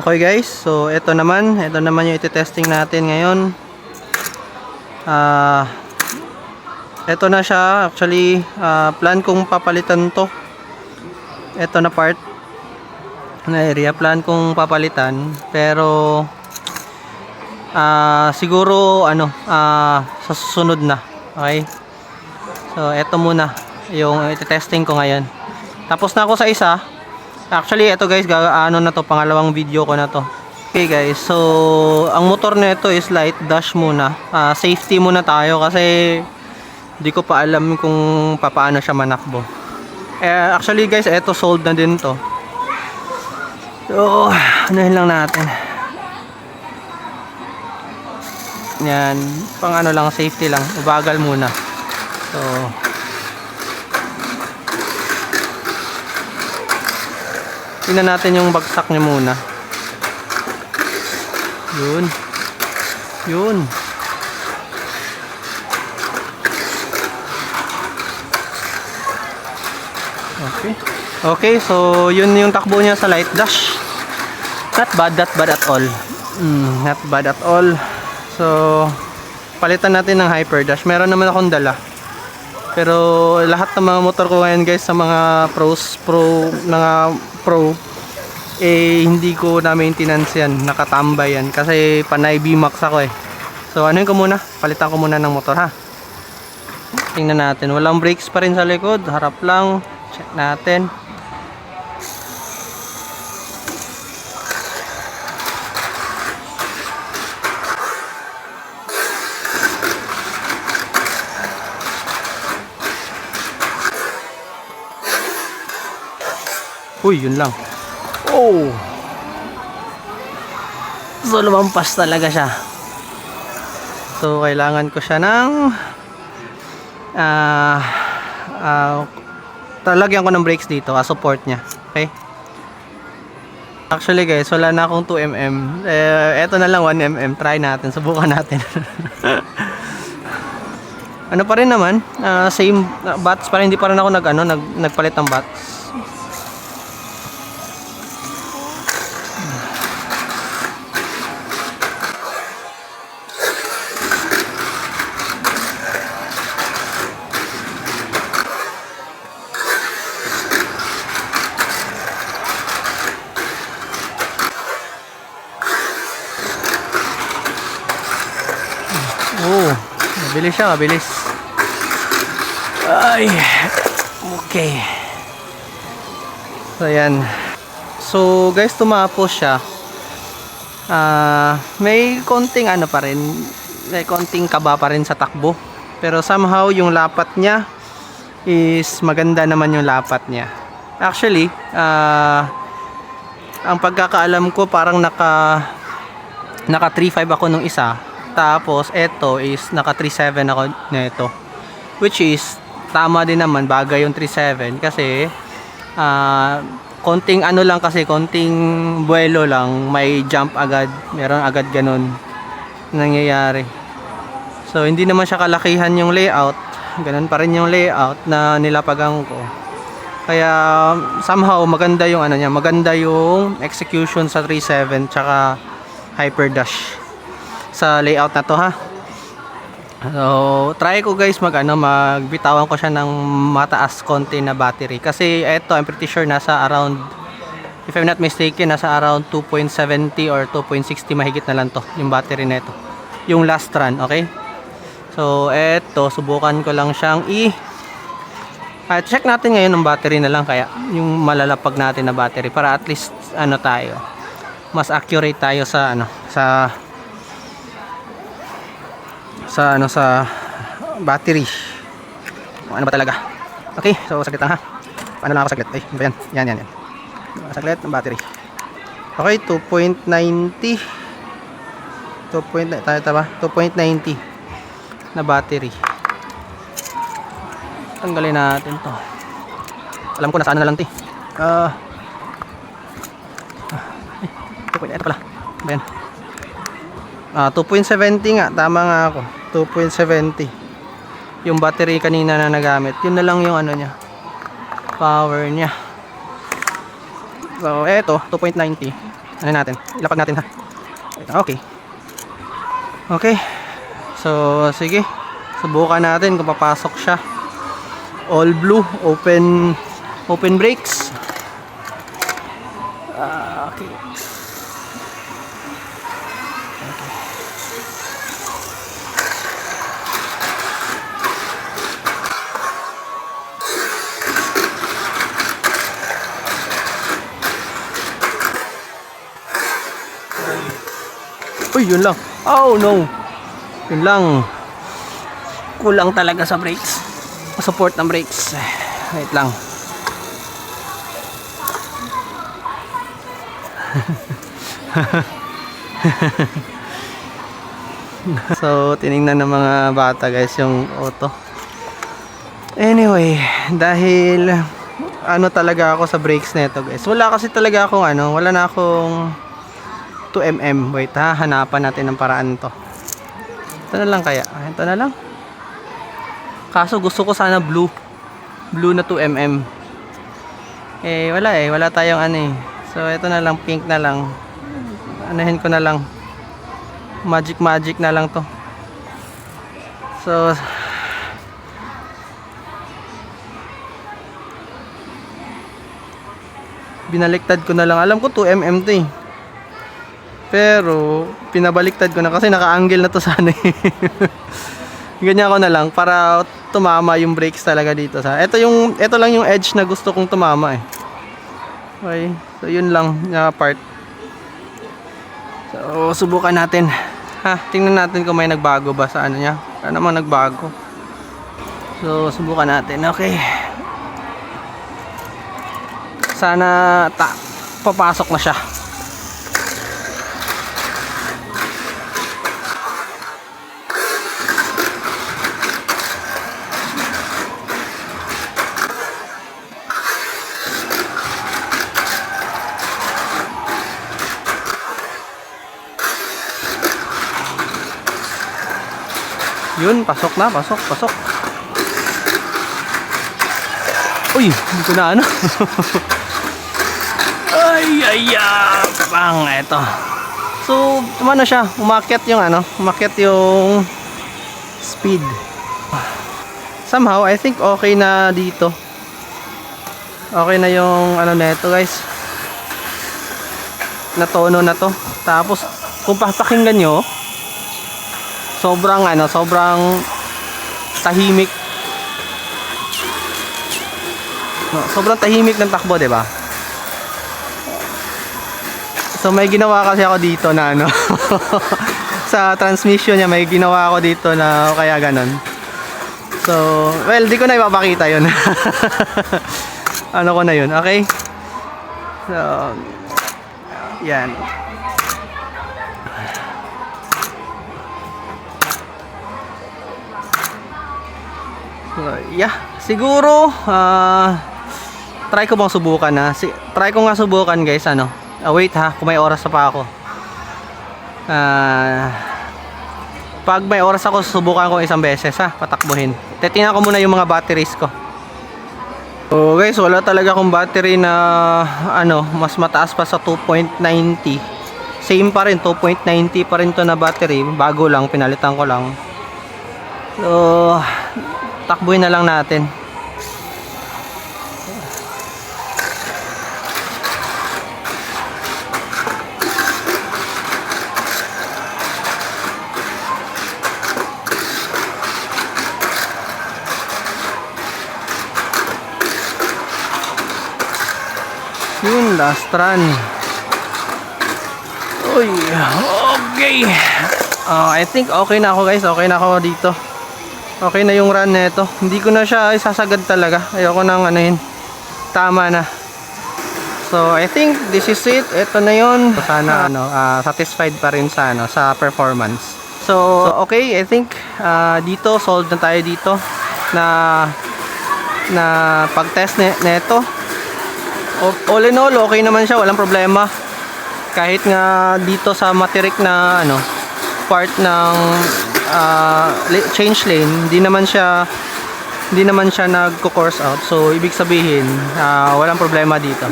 Okay guys, so ito naman yung iti-testing natin ngayon. Ito na siya. Actually, plan kong papalitan to. Ito na part na area, plan kong papalitan. Pero siguro sa susunod na. Okay? So ito muna yung iti-testing ko ngayon. Tapos na ako sa isa. Actually, ito guys, na to, pangalawang video ko na to. Okay guys, so ang motor nito is light dash muna. Safety muna tayo kasi di ko pa alam kung paano siya manakbo. Actually guys, ito sold na din to. So, anuhin lang natin. Yan, pang lang, safety lang. Ubagal muna. So, tingnan natin yung bagsak niya muna. Yun. Okay, so yun yung takbo niya sa light dash. Not bad at all. Not bad at all. So, palitan natin ng hyper dash. Meron naman akong dala. Pero lahat ng mga motor ko ngayon guys, sa mga pro, hindi ko na maintenance yan, nakatambay yan kasi panay B-Max ako eh. So anuhin ko muna, palitan ko muna ng motor ha. Tingnan natin, walang brakes pa rin sa likod, harap lang. Check natin. Uy, yun lang. Oh! So, lumampas talaga siya. So, kailangan ko siya ng talagyan ko ng brakes dito, support niya. Okay? Actually guys, wala na akong 2mm. Eto na lang 1mm. Try natin, subukan natin. Ano pa rin naman, same bats pa rin, hindi pa rin ako nagpalit ng bats. Oh, mabilis siya, mabilis. Ay, okay. So, yan. So, guys, tumapos siya. May konting pa rin. May konting kaba pa rin sa takbo. Pero somehow, yung lapat niya is maganda naman yung lapat niya. Actually, ang pagkakaalam ko, parang naka 3.5 ako nung isa. Tapos ito is naka 3.7 ako nito, which is tama din naman, bagay yung 3.7 kasi konting lang kasi, konting buwelo lang, may jump agad, meron agad ganun nangyayari. So hindi naman siya kalakihan yung layout, ganun pa rin yung layout na nilapagan ko, kaya somehow maganda yung maganda yung execution sa 3.7 tsaka hyper dash sa layout na to ha. So try ko guys magbitawan ko siya ng mataas konti na battery kasi eto, I'm pretty sure nasa around, if I'm not mistaken, nasa around 2.70 or 2.60 mahigit na lang to yung battery na ito, yung last run. Okay, so eto, subukan ko lang siyang check natin ngayon ng battery na lang, kaya yung malalapag natin na battery para at least tayo mas accurate tayo sa sa battery. Ano ba talaga? Okay, so saglit lang ha. Paano lang ako saglit? Ay, ba yan? Yan. Saglit ng battery. Okay, 2.90. 2.90 na battery. Tanggalin natin to. Alam ko nasa na lang to. Ito pala. Ayan. 2.70 nga, tama nga ako. 2.70 yung battery kanina na nagamit. Yun na lang yung niya, power niya. So eto 2.90. ano natin, ilapag natin ha. Okay. Okay. So, sige. Subukan natin kung papasok siya. All blue, open brakes. Okay. Uy, yun lang. Oh no. Yun lang. Kulang talaga sa brakes. Support ng brakes. Wait lang. So, tiningnan ng mga bata guys yung auto. Anyway, dahil ano talaga ako sa brakes nito guys. Wala kasi talaga akong wala na akong 2mm. Wait ha, hanapan natin ng paraan to. Ito na lang kaya. Ito na lang. Kaso gusto ko sana blue na 2mm. Wala tayong So ito na lang, pink na lang. Anahin ko na lang. Magic na lang to. So binaliktad ko na lang. Alam ko 2mm to eh. Pero pinabaliktad ko na kasi naka-angle na to sana eh. Ganyan ko na lang para tumama yung brakes talaga dito sa. Ito lang yung edge na gusto kong tumama eh. Okay. So yun lang na part. So subukan natin. Tingnan natin kung may nagbago ba sa niya. Wala namang nagbago. So subukan natin. Okay. Sana papasok na siya. Yun, pasok na, pasok. Uy, hindi ko na Ay, bang, eto. So, siya, umakyat yung speed. Somehow, I think okay na dito. Okay na yung neto guys. Na tono na to. Tapos, kung papakinggan nyo, sobrang tahimik. Sobrang tahimik ng takbo, 'di ba? So may ginawa kasi ako dito na sa transmission niya may ginawa ako dito na kaya ganon. So, well, di ko na ipapakita 'yun. Ko na 'yun, okay? So, yan. So, yeah, siguro try ko bang subukan try ko nga subukan guys wait ha, kung may oras pa ako. Pag may oras ako susubukan ko isang beses patakbuhin. Titingnan ko muna yung mga batteries ko. So guys, wala talaga akong battery na mas mataas pa sa 2.90. Same pa rin, 2.90 pa rin to na battery. Bago lang, pinalitan ko lang. So takbuhin na lang natin. Yun, last run. Uy, okay. I think okay na ako guys. Okay na ako dito. Okay na yung run nito. Hindi ko na siya isasagad talaga. Ayoko nang tama na. So I think this is it. Ito na yun. Sana satisfied pa rin sa sa performance. So okay, I think dito solved na tayo dito na pag-test neto. All in all, okay naman siya, walang problema. Kahit nga dito sa matirik na part ng change lane, hindi naman siya nagko-course out. So ibig sabihin walang problema dito.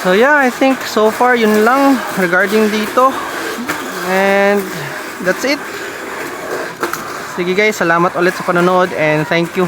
So yeah, I think so far yun lang regarding dito. And that's it. Sige guys, salamat ulit sa panonood and thank you.